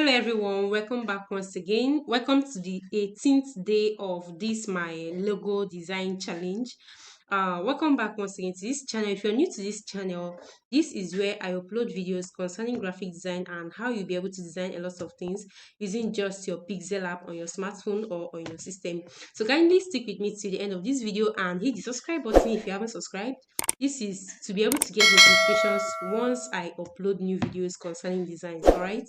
Hello everyone, welcome back once again. Welcome to the 18th day of this my logo design challenge. Welcome back once again to this channel. If you're new to this channel, this is where I upload videos concerning graphic design and how you'll be able to design a lot of things using just your Pixellab on your smartphone or on your system. So kindly stick with me till the end of this video and hit the subscribe button if you haven't subscribed. This is to be able to get notifications once I upload new videos concerning designs. Alright.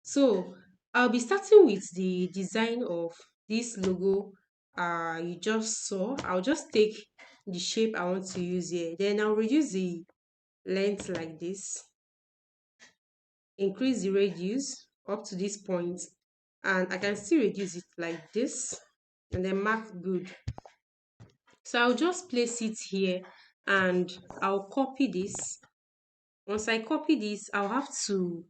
So I'll be starting with the design of this logo you just saw. I'll just take the shape I want to use here. Then I'll reduce the length like this, increase the radius up to this point, and I can still reduce it like this and then mark good. So I'll just place it here and I'll copy this. Once I copy this, I'll have to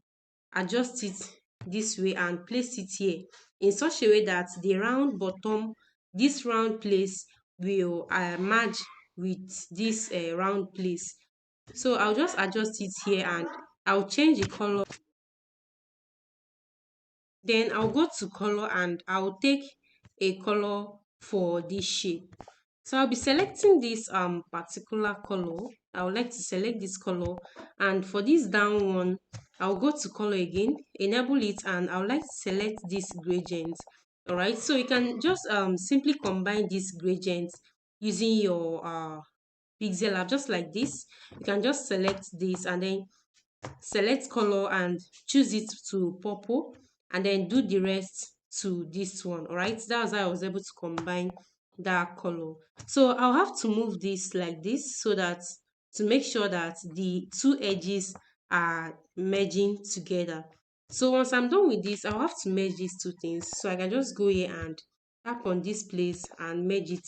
adjust it this way and place it here in such a way that the round bottom, this round place will merge with this round place. So I'll just adjust it here and I'll change the color. Then I'll go to color and I'll take a color for this shape. So I'll be selecting this particular color. I would like to select this color, and for this down one, I'll go to color again, enable it, and I would like to select this gradient. All right, so you can just simply combine this gradient using your Pixellab just like this. You can just select this and then select color and choose it to purple and then do the rest to this one. All right, that's how I was able to combine that color. So I'll have to move this like this so that to make sure that the two edges are merging together. So once I'm done with this, I'll have to merge these two things. So I can just go here and tap on this place and merge it.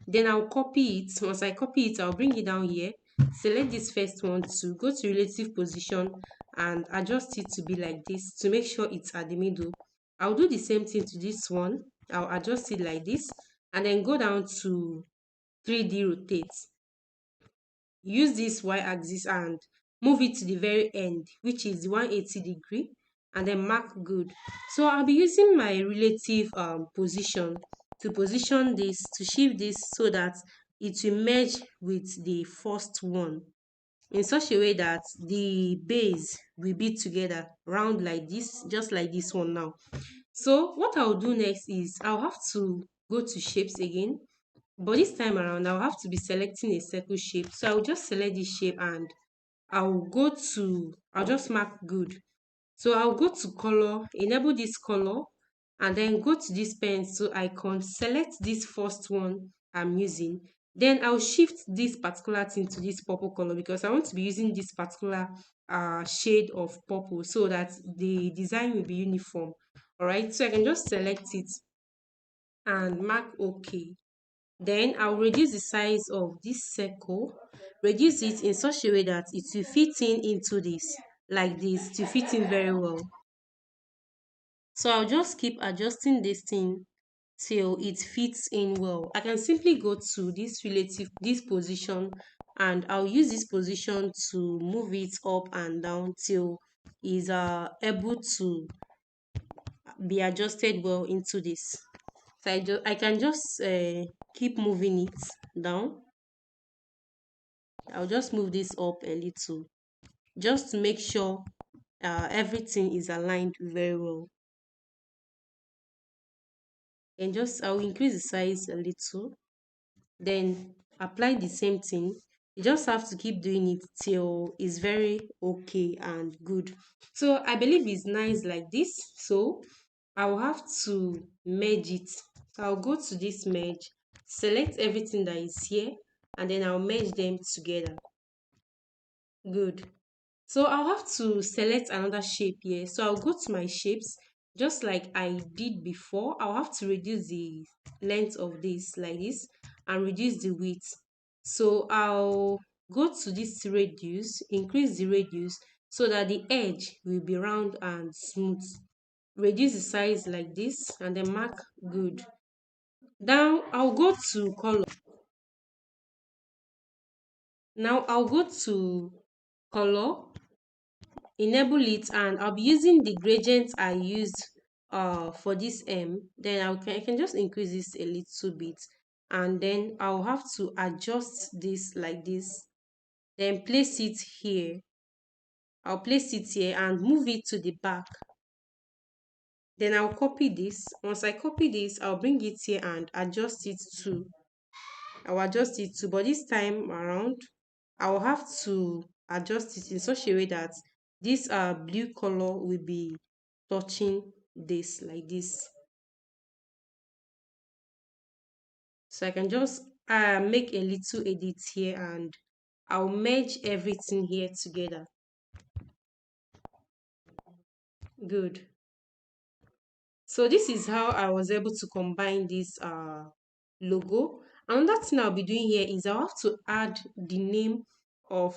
Then I'll copy it. Once I copy it, I'll bring it down here, select this first one, to go to relative position and adjust it to be like this to make sure it's at the middle. I'll do the same thing to this one. I'll adjust it like this and then go down to 3D rotate. Use this y-axis and move it to the very end, which is 180 degree, and then mark good. So I'll be using my relative position to position this, to shift this so that it will merge with the first one in such a way that the base will be together round like this, just like this one now. So what I'll do next is I'll have to go to shapes again, but this time around I'll have to be selecting a circle shape. So I'll just select this shape and I'll just mark good. So I'll go to color, enable this color, and then go to this pencil icon, select this first one I'm using. Then I'll shift this particular thing to this purple color because I want to be using this particular shade of purple so that the design will be uniform. All right, so I can just select it and mark OK. Then I'll reduce the size of this circle, reduce it in such a way that it will fit in into this, like this, to fit in very well. So I'll just keep adjusting this thing till it fits in well. I can simply go to this position, and I'll use this position to move it up and down till is able to be adjusted well into this. So I can just keep moving it down. I'll just move this up a little just to make sure everything is aligned very well. And just I'll increase the size a little, then apply the same thing. You just have to keep doing it till it's very okay and good. So I believe it's nice like this. So I'll have to merge it. So I'll go to this merge, select everything that is here, and then I'll merge them together. Good. So I'll have to select another shape here. So I'll go to my shapes, just like I did before. I'll have to reduce the length of this like this and reduce the width. So I'll go to this radius, increase the radius so that the edge will be round and smooth. Reduce the size like this and then mark good. Now I'll go to color. Now I'll go to color, enable it, and I'll be using the gradient I used for this M. Then I can just increase this a little bit, and then I'll have to adjust this like this, then place it here. I'll place it here and move it to the back. Then I'll copy this. Once I copy this, I'll bring it here and adjust it to. I'll adjust it to, but this time around, I'll have to adjust it in such a way that this blue color will be touching this like this. So I can just make a little edit here, and I'll merge everything here together. Good. So this is how I was able to combine this logo. Another thing I'll be doing here is I'll have to add the name of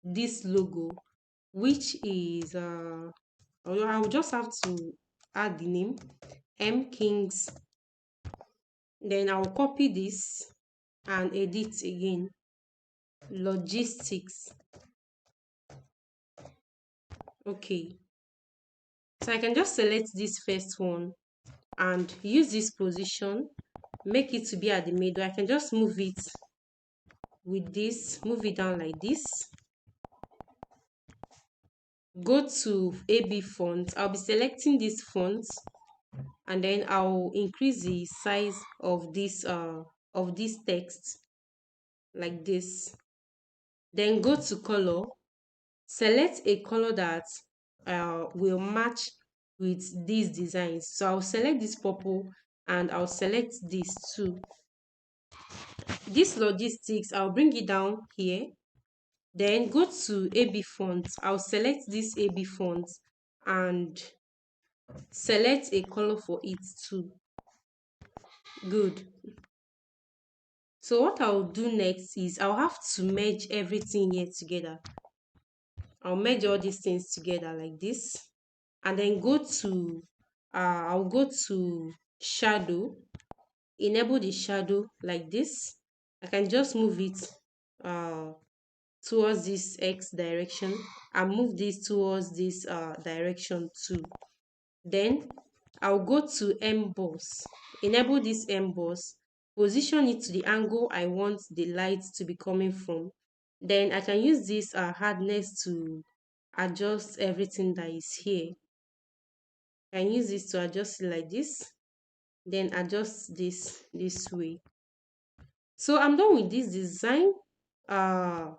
this logo, which is I will just have to add the name M Kings. Then I'll copy this and edit again, logistics. Okay, so I can just select this first one and use this position, make it to be at the middle. I can just move it with this, move it down like this. Go to AB font. I'll be selecting this font, and then I'll increase the size of this text like this. Then go to color, select a color that will match with these designs. So I'll select this purple, and I'll select this too. This logistics, I'll bring it down here. Then go to AB font. I'll select this AB font and select a color for it too. Good. So what I'll do next is I'll have to merge everything here together. I'll merge all these things together like this, and then I'll go to shadow, enable the shadow like this. I can just move it uh towards this X direction, and move this towards this direction too. Then I'll go to emboss, enable this emboss, position it to the angle I want the light to be coming from. Then I can use this hardness to adjust everything that is here. I can use this to adjust it like this, then adjust this way. So I'm done with this design. uh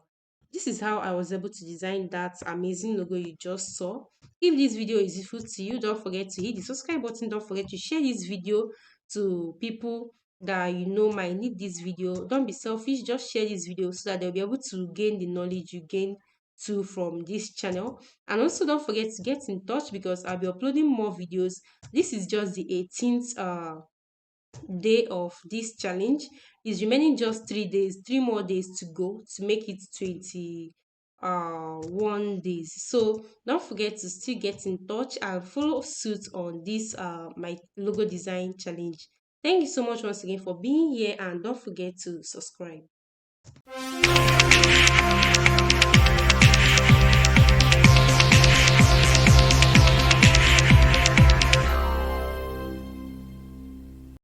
this is how I was able to design that amazing logo you just saw. If this video is useful to you, don't forget to hit the subscribe button. Don't forget to share this video to people that you know might need this video. Don't be selfish, just share this video so that they'll be able to gain the knowledge you gain too from this channel. And also don't forget to get in touch, because I'll be uploading more videos. This is just the 18th day of this challenge. Is remaining just 3 days, 3 more days to go to make it 21 days. So don't forget to still get in touch and follow suit on this my logo design challenge. Thank you so much once again for being here, and don't forget to subscribe.